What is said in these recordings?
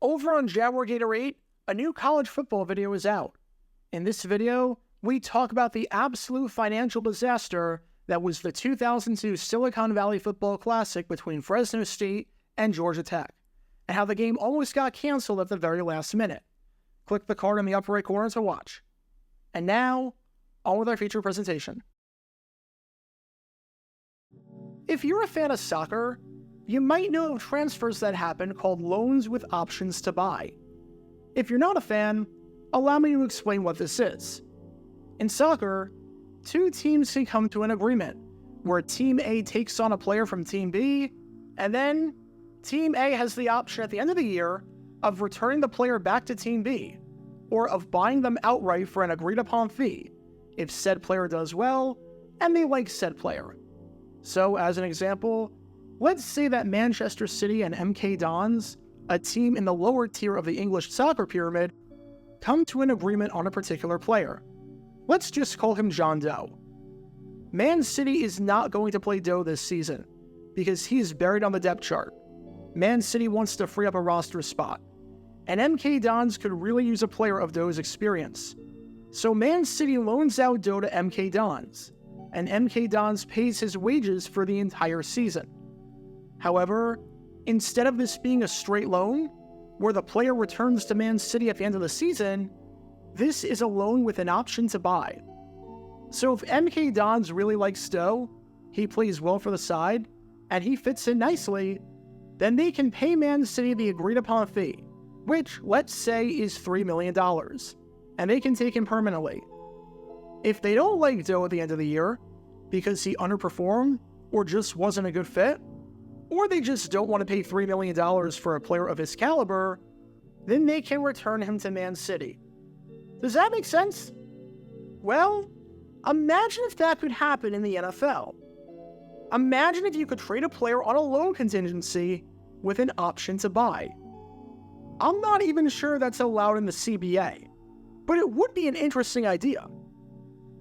Over on Jaguar Gator 8, a new college football video is out. In this video, we talk about the absolute financial disaster that was the 2002 Silicon Valley Football Classic between Fresno State and Georgia Tech, and how the game almost got canceled at the very last minute. Click the card in the upper right corner to watch. And now, on with our feature presentation. If you're a fan of soccer, you might know of transfers that happen called loans with options to buy. If you're not a fan, allow me to explain what this is. In soccer, two teams can come to an agreement where Team A takes on a player from Team B, and then Team A has the option at the end of the year of returning the player back to Team B, or of buying them outright for an agreed-upon fee if said player does well and they like said player. So, as an example, let's say that Manchester City and MK Dons, a team in the lower tier of the English soccer pyramid, come to an agreement on a particular player. Let's just call him John Doe. Man City is not going to play Doe this season because he is buried on the depth chart. Man City wants to free up a roster spot, and MK Dons could really use a player of Doe's experience. So Man City loans out Doe to MK Dons, and MK Dons pays his wages for the entire season. However, instead of this being a straight loan, where the player returns to Man City at the end of the season, this is a loan with an option to buy. So if MK Dons really likes Doe, he plays well for the side, and he fits in nicely, then they can pay Man City the agreed-upon fee, which, let's say, is $3 million, and they can take him permanently. If they don't like Doe at the end of the year, because he underperformed, or just wasn't a good fit, or they just don't want to pay $3 million for a player of his caliber, then they can return him to Man City. Does that make sense? Well, imagine if that could happen in the NFL. Imagine if you could trade a player on a loan contingency with an option to buy. I'm not even sure that's allowed in the CBA, but it would be an interesting idea.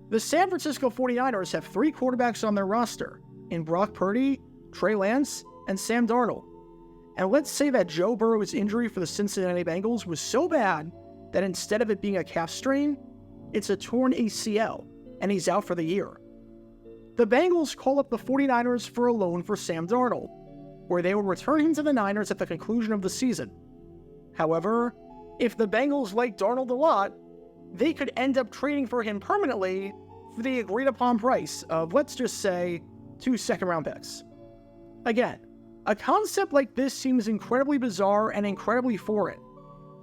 The San Francisco 49ers have 3 quarterbacks on their roster in Brock Purdy, Trey Lance, and Sam Darnold. And let's say that Joe Burrow's injury for the Cincinnati Bengals was so bad that instead of it being a calf strain, it's a torn ACL, and he's out for the year. The Bengals call up the 49ers for a loan for Sam Darnold, where they will return him to the Niners at the conclusion of the season. However, if the Bengals like Darnold a lot, they could end up trading for him permanently for the agreed-upon price of, let's just say, 2 second-round picks. Again, a concept like this seems incredibly bizarre and incredibly foreign,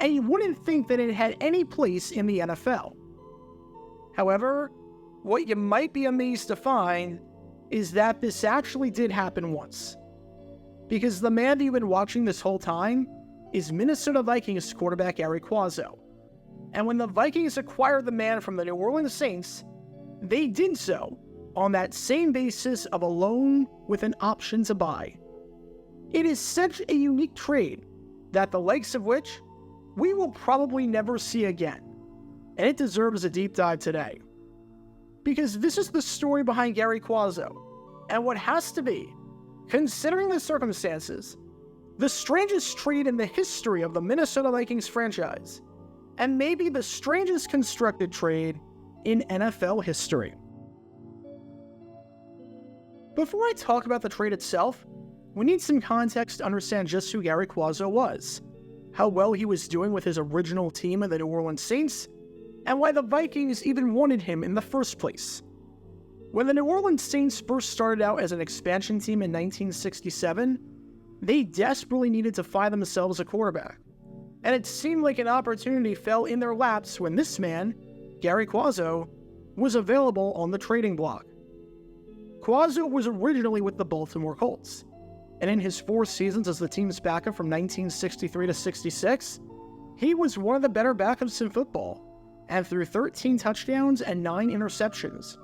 and you wouldn't think that it had any place in the NFL. However, what you might be amazed to find is that this actually did happen once. Because the man that you've been watching this whole time is Minnesota Vikings quarterback Gary Cuozzo. And when the Vikings acquired the man from the New Orleans Saints, they did so on that same basis of a loan with an option to buy. It is such a unique trade that the likes of which we will probably never see again, and it deserves a deep dive today. Because this is the story behind Gary Cuozzo, and what has to be, considering the circumstances, the strangest trade in the history of the Minnesota Vikings franchise, and maybe the strangest constructed trade in NFL history. Before I talk about the trade itself, we need some context to understand just who Gary Cuozzo was, how well he was doing with his original team of the New Orleans Saints, and why the Vikings even wanted him in the first place. When the New Orleans Saints first started out as an expansion team in 1967, they desperately needed to find themselves a quarterback, and it seemed like an opportunity fell in their laps when this man, Gary Cuozzo, was available on the trading block. Cuozzo was originally with the Baltimore Colts, and in his 4 seasons as the team's backup from 1963 to 66, he was one of the better backups in football, and threw 13 touchdowns and 9 interceptions.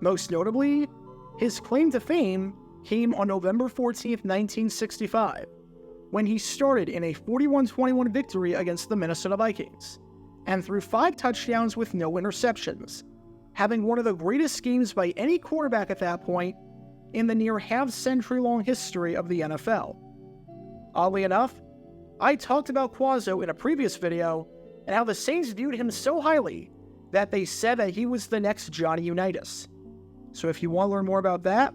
Most notably, his claim to fame came on November 14, 1965, when he started in a 41-21 victory against the Minnesota Vikings, and threw 5 touchdowns with no interceptions, having one of the greatest games by any quarterback at that point in the near half-century-long history of the NFL. Oddly enough, I talked about Cuozzo in a previous video and how the Saints viewed him so highly that they said that he was the next Johnny Unitas. So if you want to learn more about that,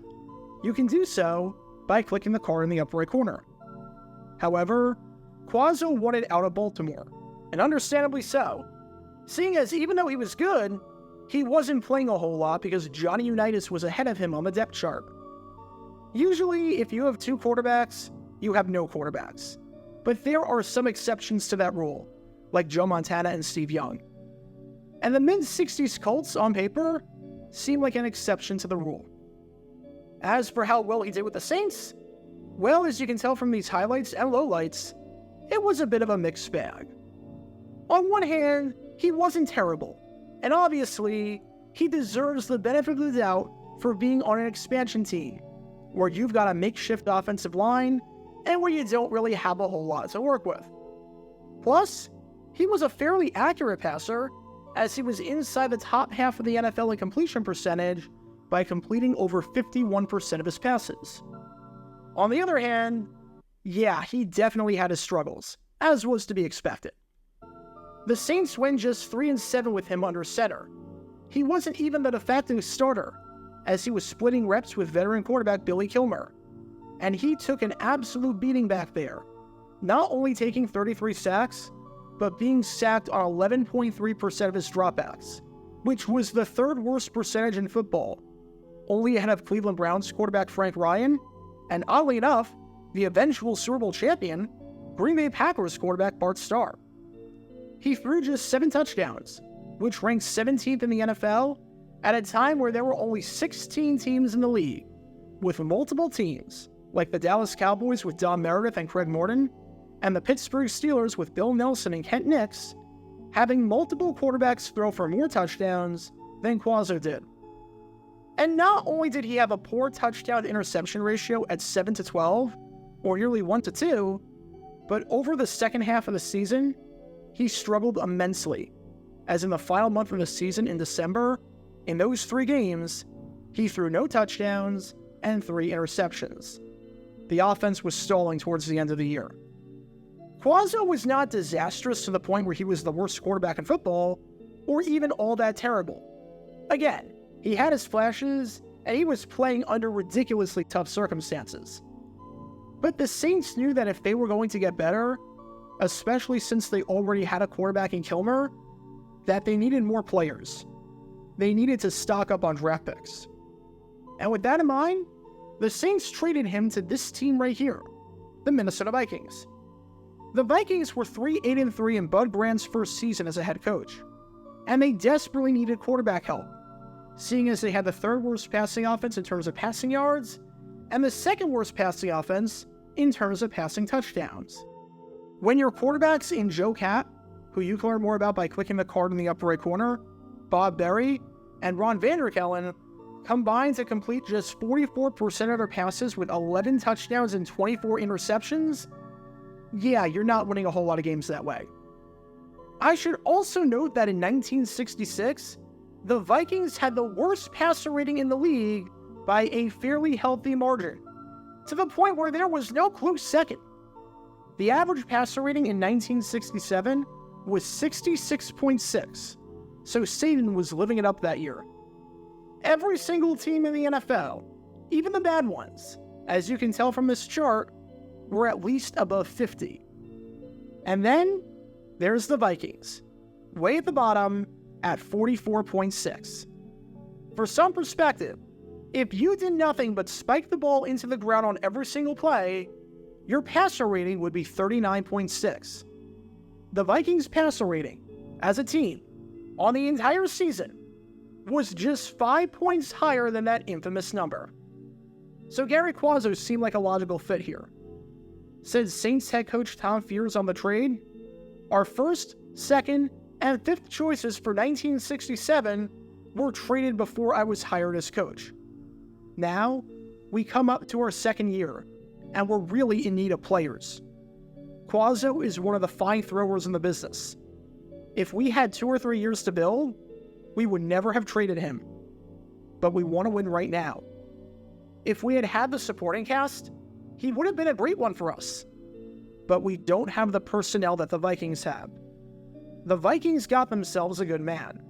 you can do so by clicking the card in the upper right corner. However, Cuozzo wanted out of Baltimore, and understandably so, seeing as even though he was good, he wasn't playing a whole lot because Johnny Unitas was ahead of him on the depth chart. Usually, if you have two quarterbacks, you have no quarterbacks. But there are some exceptions to that rule, like Joe Montana and Steve Young. And the mid-60s Colts, on paper, seem like an exception to the rule. As for how well he did with the Saints, well, as you can tell from these highlights and lowlights, it was a bit of a mixed bag. On one hand, he wasn't terrible, and obviously, he deserves the benefit of the doubt for being on an expansion team, where you've got a makeshift offensive line, and where you don't really have a whole lot to work with. Plus, he was a fairly accurate passer, as he was inside the top half of the NFL in completion percentage by completing over 51% of his passes. On the other hand, yeah, he definitely had his struggles, as was to be expected. The Saints went just 3-7 with him under center. He wasn't even the de facto starter, as he was splitting reps with veteran quarterback Billy Kilmer. And he took an absolute beating back there, not only taking 33 sacks, but being sacked on 11.3% of his dropbacks, which was the third worst percentage in football, only ahead of Cleveland Browns quarterback Frank Ryan, and oddly enough, the eventual Super Bowl champion, Green Bay Packers quarterback Bart Starr. He threw just 7 touchdowns, which ranked 17th in the NFL at a time where there were only 16 teams in the league, with multiple teams, like the Dallas Cowboys with Don Meredith and Craig Morton, and the Pittsburgh Steelers with Bill Nelson and Kent Nix, having multiple quarterbacks throw for more touchdowns than Cuozzo did. And not only did he have a poor touchdown-to-interception ratio at 7-12, or nearly 1-2, but over the second half of the season, he struggled immensely, as in the final month of the season in December, in those 3 games, he threw no touchdowns and 3 interceptions. The offense was stalling towards the end of the year. Cuozzo was not disastrous to the point where he was the worst quarterback in football, or even all that terrible. Again, he had his flashes, and he was playing under ridiculously tough circumstances. But the Saints knew that if they were going to get better, especially since they already had a quarterback in Kilmer, that they needed more players. They needed to stock up on draft picks. And with that in mind, the Saints traded him to this team right here, the Minnesota Vikings. The Vikings were 3-8-3 in Bud Brandt's first season as a head coach, and they desperately needed quarterback help, seeing as they had the 3rd worst passing offense in terms of passing yards, and the 2nd worst passing offense in terms of passing touchdowns. When your quarterbacks in Joe Cat, who you can learn more about by clicking the card in the upper right corner, Bob Berry, and Ron Vanderkellen, combined to complete just 44% of their passes with 11 touchdowns and 24 interceptions, yeah, you're not winning a whole lot of games that way. I should also note that in 1966, the Vikings had the worst passer rating in the league by a fairly healthy margin, to the point where there was no close second. The average passer rating in 1967 was 66.6, so Satan was living it up that year. Every single team in the NFL, even the bad ones, as you can tell from this chart, were at least above 50. And then, there's the Vikings, way at the bottom at 44.6. For some perspective, if you did nothing but spike the ball into the ground on every single play, your passer rating would be 39.6. The Vikings' passer rating, as a team, on the entire season, was just 5 points higher than that infamous number. So Gary Cuozzo seemed like a logical fit here. Said Saints head coach Tom Fears on the trade, "Our first, second, and fifth choices for 1967 were traded before I was hired as coach. Now, we come up to our 2nd year, and we're really in need of players. Cuozzo is one of the fine throwers in the business. If we had 2 or 3 years to build, we would never have traded him. But we want to win right now. If we had had the supporting cast, he would have been a great one for us. but we don't have the personnel that the Vikings have. The Vikings got themselves a good man.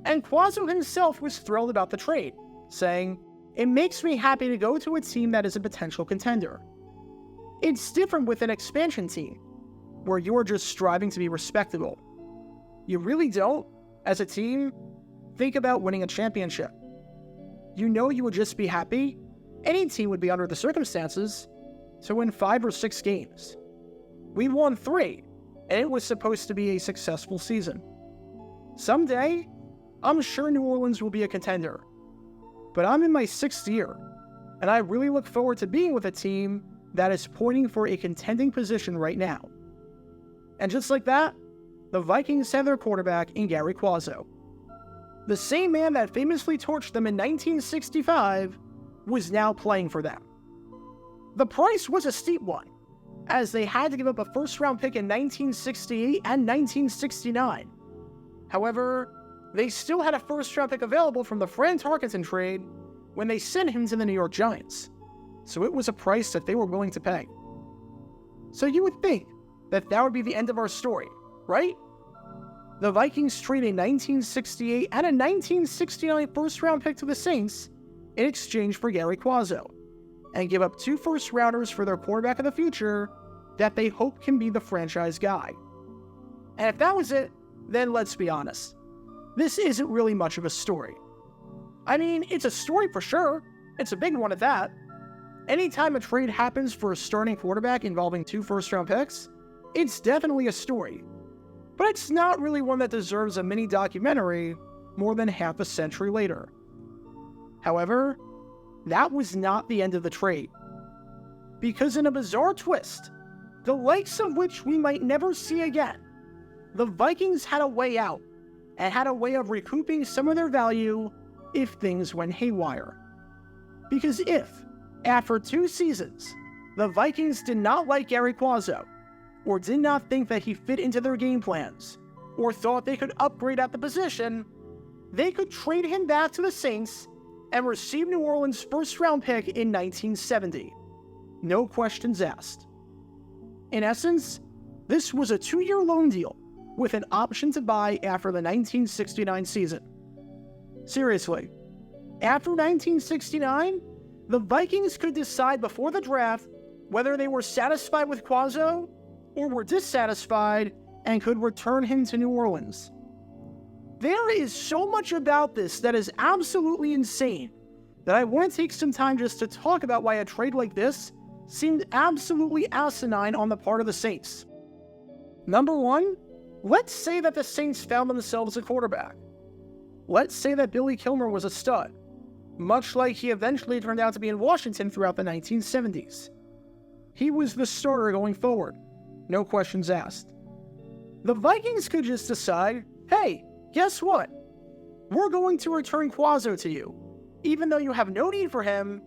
And Cuozzo himself was thrilled about the trade, saying, "It makes me happy to go to a team that is a potential contender. It's different with an expansion team, where you're just striving to be respectable. You really don't, as a team, think about winning a championship. You know you would just be happy, any team would be under the circumstances, to win 5 or 6 games. We won 3, and it was supposed to be a successful season. Someday, I'm sure New Orleans will be a contender. But I'm in my 6th year, and I really look forward to being with a team that is pointing for a contending position right now." And just like that, the Vikings have their quarterback in Gary Cuozzo. The same man that famously torched them in 1965 was now playing for them. The price was a steep one, as they had to give up a first-round pick in 1968 and 1969. However, they still had a first-round pick available from the Fran Tarkenton trade when they sent him to the New York Giants, so it was a price that they were willing to pay. So you would think that that would be the end of our story, right? The Vikings trade a 1968 and a 1969 first-round pick to the Saints in exchange for Gary Cuozzo, and give up 2 first-rounders for their quarterback of the future that they hope can be the franchise guy. And if that was it, then let's be honest. This isn't really much of a story. I mean, it's a story for sure. It's a big one at that. Anytime a trade happens for a starting quarterback involving 2 first-round picks, it's definitely a story. But it's not really one that deserves a mini documentary more than half a century later. However, that was not the end of the trade. Because in a bizarre twist, the likes of which we might never see again, the Vikings had a way out, and had a way of recouping some of their value if things went haywire. Because if, after 2 seasons, the Vikings did not like Gary Cuozzo, or did not think that he fit into their game plans, or thought they could upgrade at the position, they could trade him back to the Saints and receive New Orleans' first-round pick in 1970. No questions asked. In essence, this was a 2-year loan deal with an option to buy after the 1969 season. Seriously, after 1969, the Vikings could decide before the draft whether they were satisfied with Cuozzo or were dissatisfied and could return him to New Orleans. There is so much about this that is absolutely insane that I want to take some time just to talk about why a trade like this seemed absolutely asinine on the part of the Saints. Number 1, let's say that the Saints found themselves a quarterback. Let's say that Billy Kilmer was a stud, much like he eventually turned out to be in Washington throughout the 1970s. He was the starter going forward, no questions asked. The Vikings could just decide, hey, guess what? We're going to return Cuozzo to you, even though you have no need for him,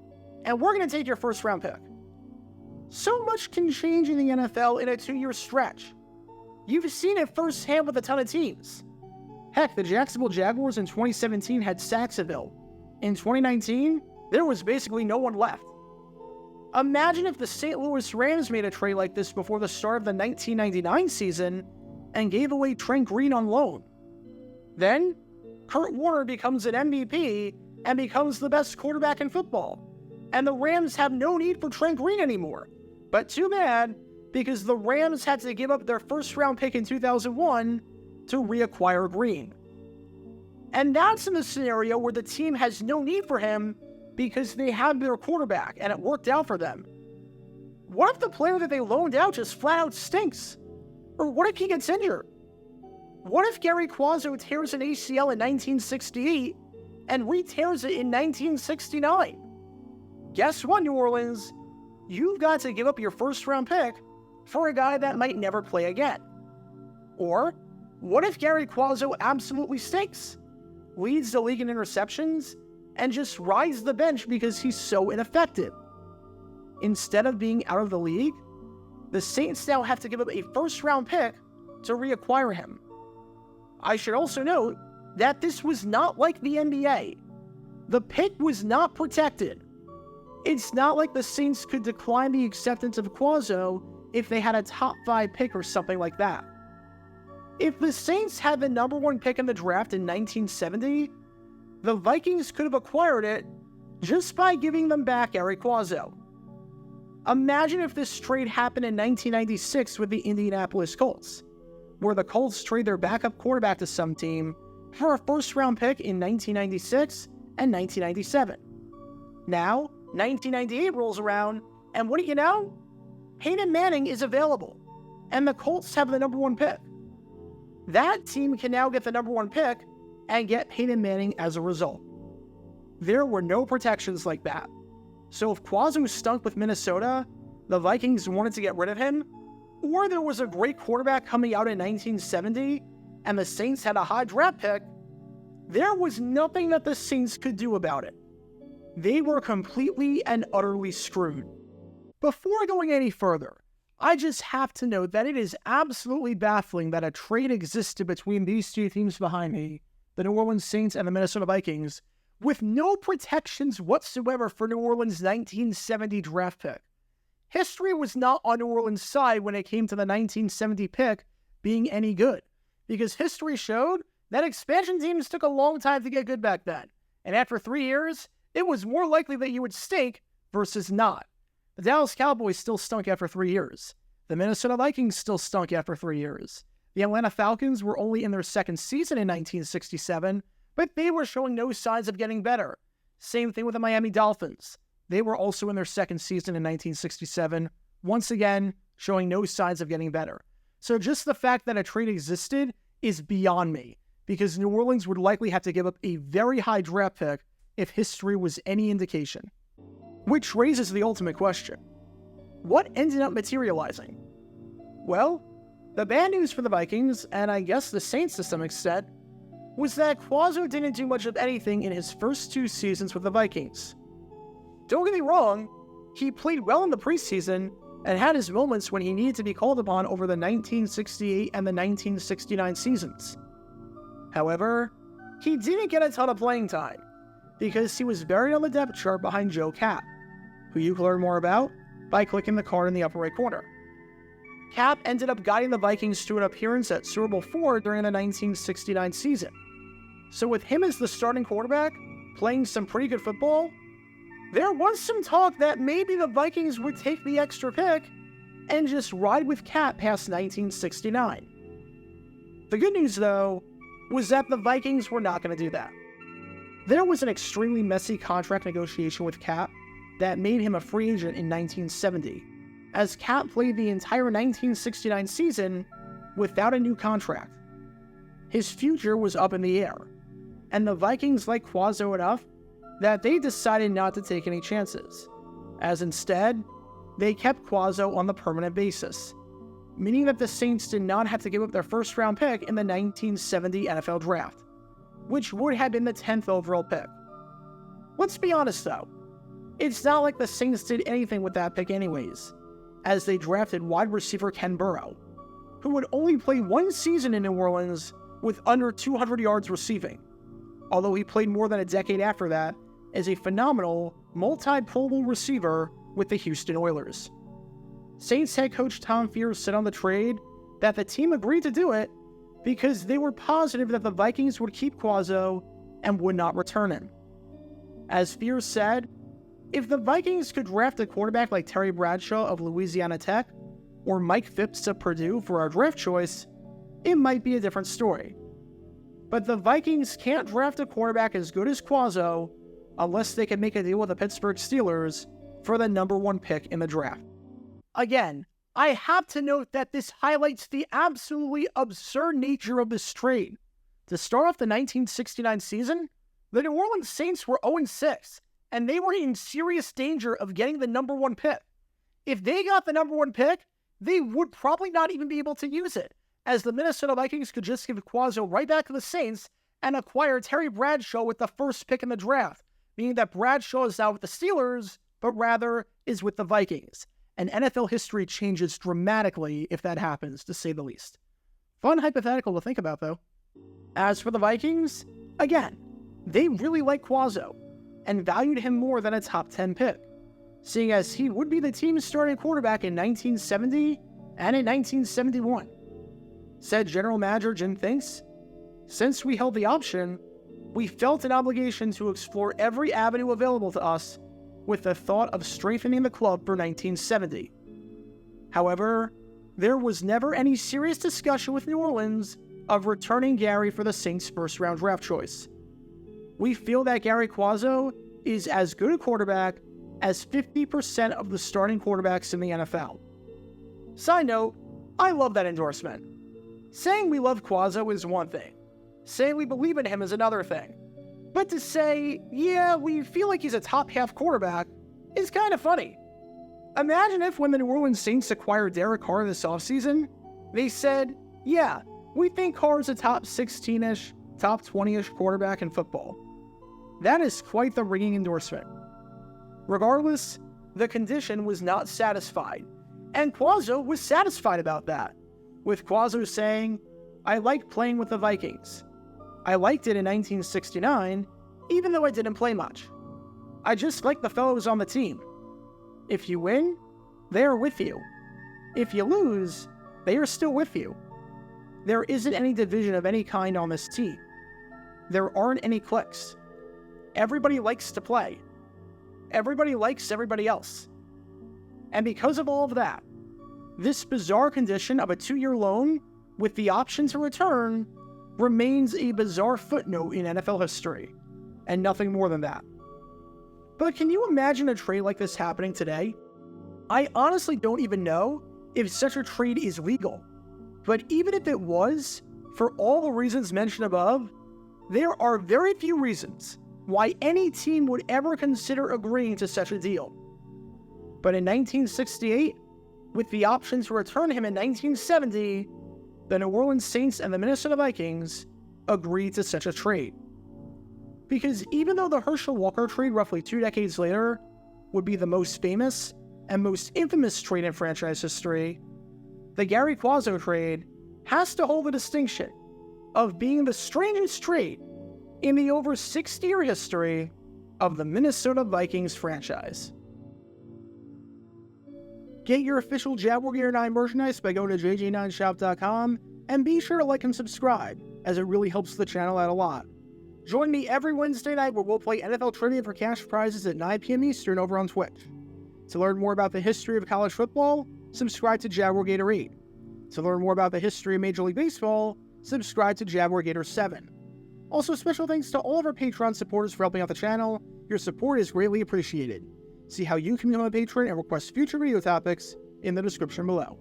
and we're going to take your first-round pick. So much can change in the NFL in a 2-year stretch. You've seen it firsthand with a ton of teams. Heck, the Jacksonville Jaguars in 2017 had Saxonville. In 2019, there was basically no one left. Imagine if the St. Louis Rams made a trade like this before the start of the 1999 season and gave away Trent Green on loan. Then, Kurt Warner becomes an MVP and becomes the best quarterback in football. And the Rams have no need for Trent Green anymore. But too bad, because the Rams had to give up their first-round pick in 2001 to reacquire Green. And that's in the scenario where the team has no need for him because they have their quarterback and it worked out for them. What if the player that they loaned out just flat out stinks? Or what if he gets injured? What if Gary Cuozzo tears an ACL in 1968 and re-tears it in 1969? Guess what, New Orleans? You've got to give up your first-round pick for a guy that might never play again. Or, what if Gary Cuozzo absolutely stinks, leads the league in interceptions, and just rides the bench because he's so ineffective? Instead of being out of the league, the Saints now have to give up a first-round pick to reacquire him. I should also note that this was not like the NBA. The pick was not protected. It's not like the Saints could decline the acceptance of Cuozzo if they had a top 5 pick or something like that. If the Saints had the number 1 pick in the draft in 1970, the Vikings could have acquired it just by giving them back Gary Cuozzo. Imagine if this trade happened in 1996 with the Indianapolis Colts, where the Colts trade their backup quarterback to some team for a first-round pick in 1996 and 1997. Now, 1998 rolls around, and what do you know? Peyton Manning is available, and the Colts have the number 1 pick. That team can now get the number 1 pick and get Peyton Manning as a result. There were no protections like that. So if Cuozzo stunk with Minnesota, the Vikings wanted to get rid of him, or there was a great quarterback coming out in 1970, and the Saints had a high draft pick, there was nothing that the Saints could do about it. They were completely and utterly screwed. Before going any further, I just have to note that it is absolutely baffling that a trade existed between these two teams behind me, the New Orleans Saints and the Minnesota Vikings, with no protections whatsoever for New Orleans' 1970 draft pick. History was not on New Orleans' side when it came to the 1970 pick being any good, because history showed that expansion teams took a long time to get good back then, and after 3 years, it was more likely that you would stink versus not. The Dallas Cowboys still stunk after 3 years. The Minnesota Vikings still stunk after 3 years. The Atlanta Falcons were only in their second season in 1967, but they were showing no signs of getting better. Same thing with the Miami Dolphins. They were also in their second season in 1967, once again, showing no signs of getting better. So just the fact that a trade existed is beyond me, because New Orleans would likely have to give up a very high draft pick if history was any indication. Which raises the ultimate question. What ended up materializing? Well, the bad news for the Vikings, and I guess the Saints to some extent, was that Cuozzo didn't do much of anything in his first 2 seasons with the Vikings. Don't get me wrong, he played well in the preseason and had his moments when he needed to be called upon over the 1968 and the 1969 seasons. However, he didn't get a ton of playing time because he was buried on the depth chart behind Joe Kapp, who you can learn more about by clicking the card in the upper right corner. Kapp ended up guiding the Vikings to an appearance at Super Bowl IV during the 1969 season. So with him as the starting quarterback, playing some pretty good football, there was some talk that maybe the Vikings would take the extra pick and just ride with Kapp past 1969. The good news, though, was that the Vikings were not going to do that. There was an extremely messy contract negotiation with Kapp that made him a free agent in 1970, as Kapp played the entire 1969 season without a new contract. His future was up in the air, and the Vikings liked Cuozzo enough that they decided not to take any chances, as instead, they kept Cuozzo on the permanent basis, meaning that the Saints did not have to give up their first-round pick in the 1970 NFL Draft, which would have been the 10th overall pick. Let's be honest though, it's not like the Saints did anything with that pick anyways, as they drafted wide receiver Ken Burrow, who would only play 1 season in New Orleans with under 200 yards receiving, although he played more than a decade after that as a phenomenal multi-Pro Bowl receiver with the Houston Oilers. Saints head coach Tom Fears said on the trade that the team agreed to do it because they were positive that the Vikings would keep Cuozzo and would not return him. As Fears said, if the Vikings could draft a quarterback like Terry Bradshaw of Louisiana Tech or Mike Phipps of Purdue for our draft choice, it might be a different story. But the Vikings can't draft a quarterback as good as Cuozzo unless they can make a deal with the Pittsburgh Steelers for the number 1 pick in the draft. Again, I have to note that this highlights the absolutely absurd nature of this trade. To start off the 1969 season, the New Orleans Saints were 0-6, and they were in serious danger of getting the number 1 pick. If they got the number 1 pick, they would probably not even be able to use it, as the Minnesota Vikings could just give Cuozzo right back to the Saints and acquire Terry Bradshaw with the first pick in the draft, meaning that Bradshaw is now with the Steelers, but rather is with the Vikings. And NFL history changes dramatically if that happens, to say the least. Fun hypothetical to think about, though. As for the Vikings, again, they really liked Cuozzo and valued him more than a top 10 pick. seeing as he would be the team's starting quarterback in 1970 and in 1971. Said general manager Jim thinks, "Since we held the option, we felt an obligation to explore every avenue available to us with the thought of strengthening the club for 1970. However, there was never any serious discussion with New Orleans of returning Gary for the Saints' first-round draft choice. We feel that Gary Cuozzo is as good a quarterback as 50% of the starting quarterbacks in the NFL." Side note, I love that endorsement. Saying we love Cuozzo is one thing. Saying we believe in him is another thing. But to say, yeah, we feel like he's a top-half quarterback is kind of funny. Imagine if when the New Orleans Saints acquired Derek Carr this offseason, they said, yeah, we think Carr's a top 16-ish, top 20-ish quarterback in football. That is quite the ringing endorsement. Regardless, the condition was not satisfied, and Cuozzo was satisfied about that, with Cuozzo saying, "I like playing with the Vikings. I liked it in 1969, even though I didn't play much. I just like the fellows on the team. If you win, they are with you. If you lose, they are still with you. There isn't any division of any kind on this team. There aren't any cliques. Everybody likes to play. Everybody likes everybody else. And because of all of that, this bizarre condition of a 2-year loan with the option to return remains a bizarre footnote in NFL history, and nothing more than that. But can you imagine a trade like this happening today? I honestly don't even know if such a trade is legal. But even if it was, for all the reasons mentioned above, there are very few reasons why any team would ever consider agreeing to such a deal. But in 1968, with the option to return him in 1970, the New Orleans Saints and the Minnesota Vikings agreed to such a trade. Because even though the Herschel Walker trade roughly 2 decades later would be the most famous and most infamous trade in franchise history, the Gary Cuozzo trade has to hold the distinction of being the strangest trade in the over 60-year history of the Minnesota Vikings franchise. Get your official Jaguar Gear 9 merchandise by going to jj9shop.com, and be sure to like and subscribe, as it really helps the channel out a lot. Join me every Wednesday night where we'll play NFL Trivia for cash prizes at 9 p.m. Eastern over on Twitch. To learn more about the history of college football, subscribe to Jaguar Gator 8. To learn more about the history of Major League Baseball, subscribe to Jaguar Gator 7. Also, special thanks to all of our Patreon supporters for helping out the channel. Your support is greatly appreciated. See how you can become a patron and request future video topics in the description below.